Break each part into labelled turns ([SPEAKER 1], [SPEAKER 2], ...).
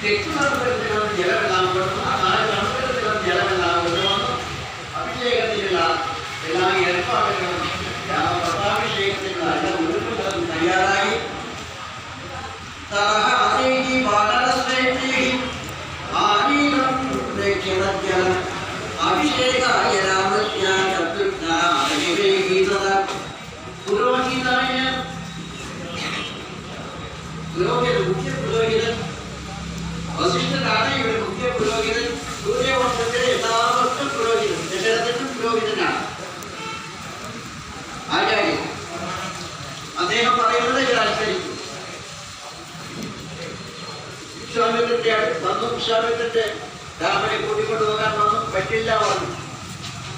[SPEAKER 1] തെക്ക് നക്ഷത്രത്തിൽ ജലമെല്ലാം കൊടുത്തു. ആ 4 നക്ഷത്രത്തിൽ ജലമെല്ലാം കൊണ്ടുവന്നു അഭിഷേകത്തിനുള്ള എല്ലാ ഏർപ്പാടുകളും പട്ടാഭിഷേകത്തിനുള്ള എല്ലാ ഒരുക്കങ്ങളും തയ്യാറായി. അഭിഷേകായ പുരോഹിതായ മുഖ്യ പുരോഹിതൻ വസിഷ്ഠനാണ് ഇവിടെ മുഖ്യ പുരോഹിതൻ. സൂര്യവംശത്തിലെ എല്ലാവർക്കും പുരോഹിതൻ, ദശരഥനും പുരോഹിതനാണ് ആചാര്യൻ. അദ്ദേഹം പറയുന്നത് ഇത് അനുസരിക്കും. വിശ്വാമിത്രന്റെ അടുത്ത് വന്നു. വിശ്വാമിത്രന്റെ രാമനെ കൂട്ടിക്കൊണ്ടുപോകാൻ വന്നു. പറ്റില്ല പറഞ്ഞു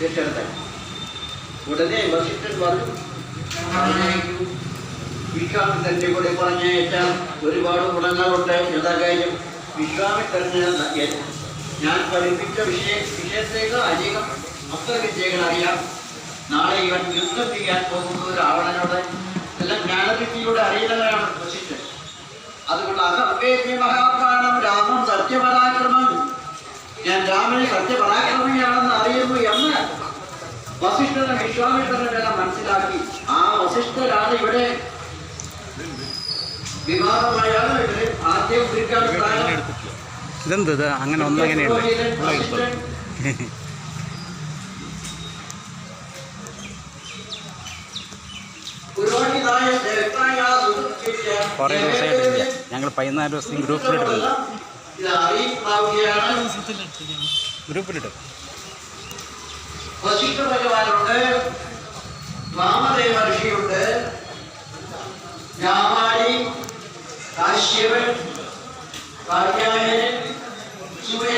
[SPEAKER 1] ദശരഥൻ. ഉടനെ വസിഷ്ഠൻ പറഞ്ഞു വിശ്വാമിത്രന്റെ കൂടെ പറഞ്ഞേറ്റാൽ ഒരുപാട് ഗുണങ്ങളുണ്ട്. യഥാകാര്യം വിശ്വാമിത്രന് ഞാൻ പഠിപ്പിച്ച വിഷയത്തേക്ക് അധികം അസ്ത്രവിദ്യകൾ അറിയാം. നാളെ ഇവൻ യുദ്ധം ചെയ്യാൻ പോകുന്നത് രാവണനോട് എല്ലാം ജ്ഞാനവിദ്യയോട് അറിയുന്നവരാണ് വസിഷ്ഠൻ. അതുകൊണ്ട് അഹംവേദ്യ മഹാപ്രാണം രാമം സത്യപരാക്രമം, ഞാൻ രാമനെ സത്യപരാക്രമിയാണെന്ന് അറിയുന്നു എന്ന് വസിഷ്ഠനെ വിശ്വാമിത്രനെല്ലാം മനസ്സിലാക്കി. ആ വസിഷ്ഠരാണ് ഇവിടെ വിവാഹമായാണ് ഇവിടെ ആദ്യം
[SPEAKER 2] ഇതെന്ത് അങ്ങനെ ഒന്നെങ്ങനെയുണ്ട് കുറേ ദിവസമായിട്ടില്ല. ഞങ്ങൾ 14 ദിവസം ഗ്രൂപ്പിലിട്ടുണ്ട്.
[SPEAKER 1] വസിഷ്ഠ ഭഗവാനുണ്ട്, വാമദേവ ഋഷിയുണ്ട്, രാമാരി, കാശ്യപൻ, കാർത്യായനൻ, സൂര്യ